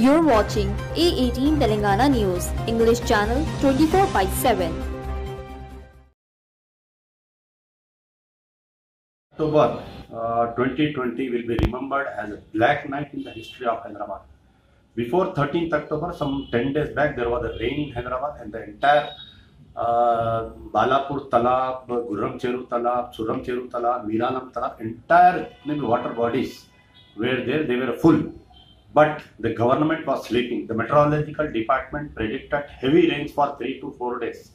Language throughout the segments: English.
You're watching A18 Telangana News, English channel 24/7. October 2020 will be remembered as a black night in the history of Hyderabad. Before 13th October, some 10 days back, there was a rain in Hyderabad and the entire Balapur Talab, Gurram Cheru Talab, Suram Cheru Talab, Miralam Talab, entire water bodies were there, they were full. But the government was sleeping. The meteorological department predicted heavy rains for 3 to 4 days.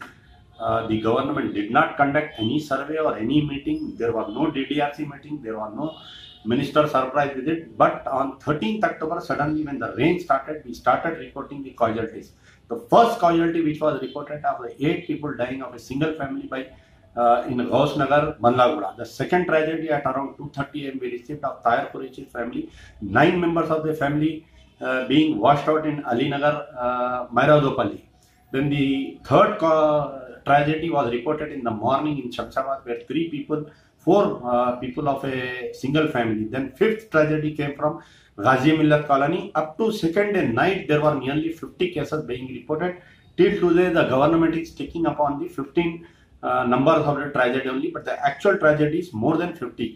The government did not conduct any survey or any meeting. There was no DDRC meeting. There was no minister surprise with it. But on 13th October, suddenly when the rain started, we started reporting the casualties. The first casualty which was reported of 8 people dying of a single family by in Ghausnagar, Bandlaguda. The second tragedy at around 2:30 am we received of Tayar Kurichi's family. 9 members of the family being washed out in Alinagar, Mairadopalli. Then the third tragedy was reported in the morning in Shamshabad where 4 people of a single family. Then fifth tragedy came from Ghazi Millat colony. Up to second day night there were nearly 50 cases being reported. Till today the government is sticking upon the 15 numbers of the tragedy only, but the actual tragedy is more than 50.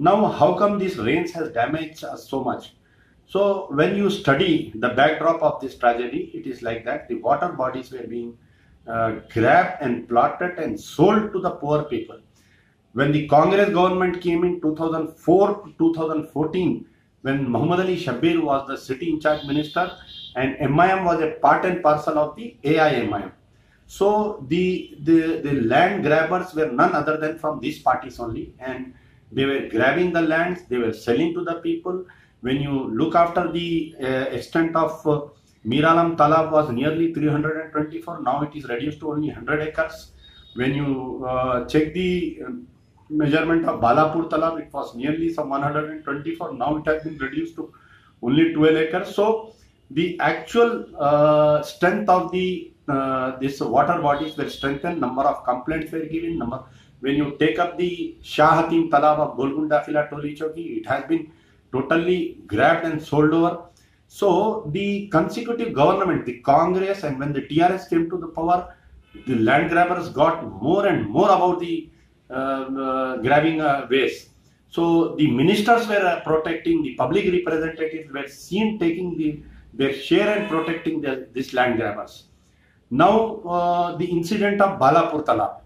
Now how come these rains has damaged us so much? So when you study the backdrop of this tragedy, it is like that the water bodies were being grabbed and plotted and sold to the poor people. When the Congress government came in 2004 to 2014, when Muhammad Ali Shabbir was the city in charge minister and MIM was a part and parcel of the AIMIM. So the land grabbers were none other than from these parties only, and they were grabbing the lands, they were selling to the people. When you look after the extent of Miralam Talab was nearly 324, now it is reduced to only 100 acres. When you check the measurement of Balapur Talab, it was nearly some 124, now it has been reduced to only 12 acres. So the actual strength of the this water bodies were strengthened, number of complaints were given. When you take up the Shah Hatim Talab of Golgunda Phila Toli Choki, it has been totally grabbed and sold over. So the consecutive government, the Congress, and when the TRS came to the power, the land grabbers got more and more about the grabbing ways. So the ministers were protecting, the public representatives were seen taking their share and protecting these land grabbers. Now the incident of Balapur Talab.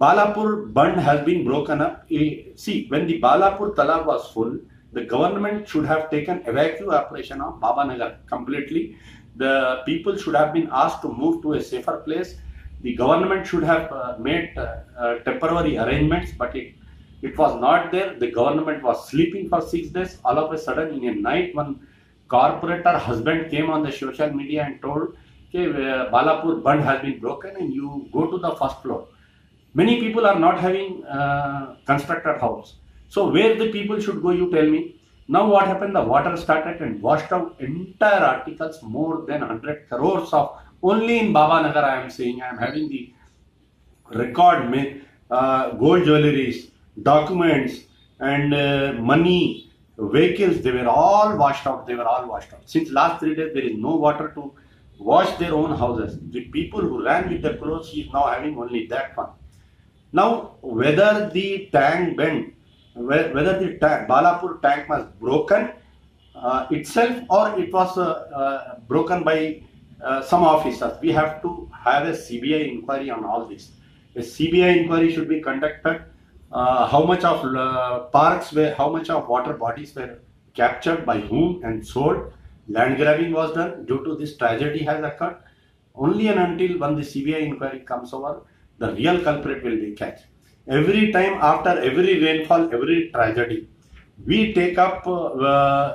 Balapur Bund has been broken up. See, when the Balapur Talab was full, the government should have taken evacuation of Babanagar completely. The people should have been asked to move to a safer place. The government should have made temporary arrangements, but it was not there. The government was sleeping for 6 days. All of a sudden, in a night, one corporator husband came on the social media and told, okay, Balapur Bund has been broken and you go to the first floor. Many people are not having constructed house. So where the people should go, you tell me. Now what happened? The water started and washed out entire articles, more than 100 crores of, only in Babanagar I am saying, I am having the record, gold jewelries, documents and money, vehicles, they were all washed out. They were all washed out. Since last 3 days, there is no water to wash their own houses. The people who ran with the clothes, he is now having only that one. Now, whether the tank bent, whether the Balapur tank was broken itself or it was broken by some officers, we have to have a CBI inquiry on all this. A CBI inquiry should be conducted. How much of parks were, how much of water bodies were captured, by whom and sold. Land grabbing was done due to this tragedy has occurred. Only and until when the CBI inquiry comes over, the real culprit will be catched. Every time after every rainfall, every tragedy, we take up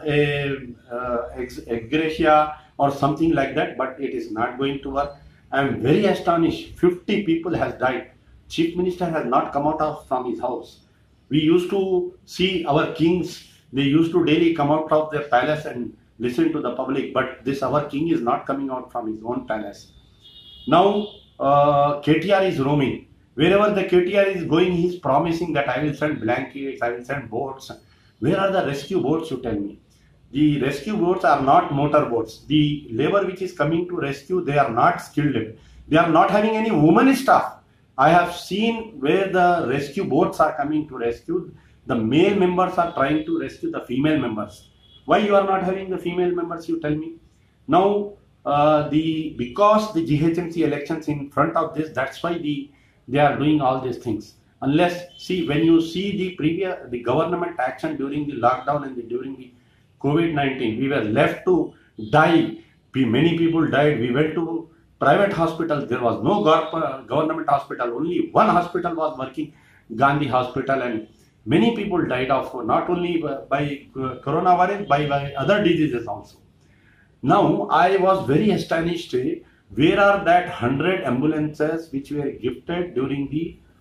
ex gratia or something like that, but it is not going to work. I am very astonished. 50 people has died. Chief Minister has not come out from his house. We used to see our kings, they used to daily come out of their palace and listen to the public, but this our king is not coming out from his own palace. Now KTR is roaming. Wherever the KTR is going, he is promising that I will send blankets, I will send boats. Where are the rescue boats, you tell me? The rescue boats are not motor boats. The labor which is coming to rescue, they are not skilled labor. They are not having any women staff. I have seen where the rescue boats are coming to rescue. The male members are trying to rescue the female members. Why you are not having the female members, you tell me? Now, because the GHMC elections in front of this, that's why they are doing all these things. Unless, see, when you see the government action during the lockdown and during the COVID-19, we were left to die. Many people died. We went to private hospitals. There was no government hospital. Only one hospital was working, Gandhi Hospital, and many people died of not only by coronavirus, by other diseases also. Now, I was very astonished. Where are that 100 ambulances which were gifted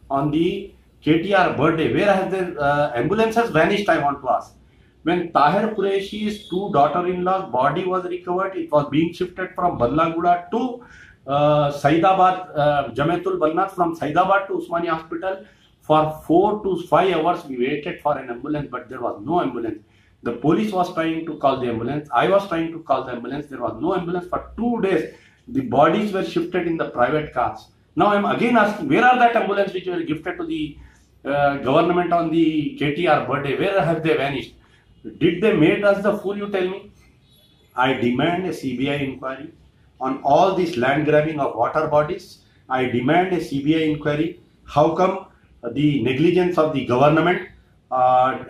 on the KTR birthday? Where has the ambulances vanished? I want to ask. When Tahir Qureshi's two daughter-in-law's body was recovered, it was being shifted from Badlaguda to Saidabad, Jamiatul Banat, from Saidabad to Usmania Hospital. For 4 to 5 hours, we waited for an ambulance, but there was no ambulance. The police was trying to call the ambulance. I was trying to call the ambulance. There was no ambulance for 2 days. The bodies were shifted in the private cars. Now I am again asking, where are that ambulance which were gifted to the government on the KTR birthday? Where have they vanished? Did they made us the fool, you tell me? I demand a CBI inquiry on all this land grabbing of water bodies. I demand a CBI inquiry. How come the negligence of the government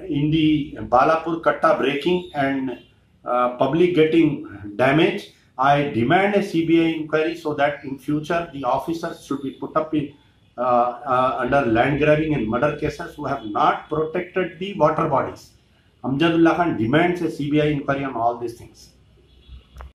in the Balapur Katta breaking and public getting damaged? I demand a CBI inquiry so that in future the officers should be put up in, under land grabbing and murder cases who have not protected the water bodies. Amjadullah Khan demands a CBI inquiry on all these things.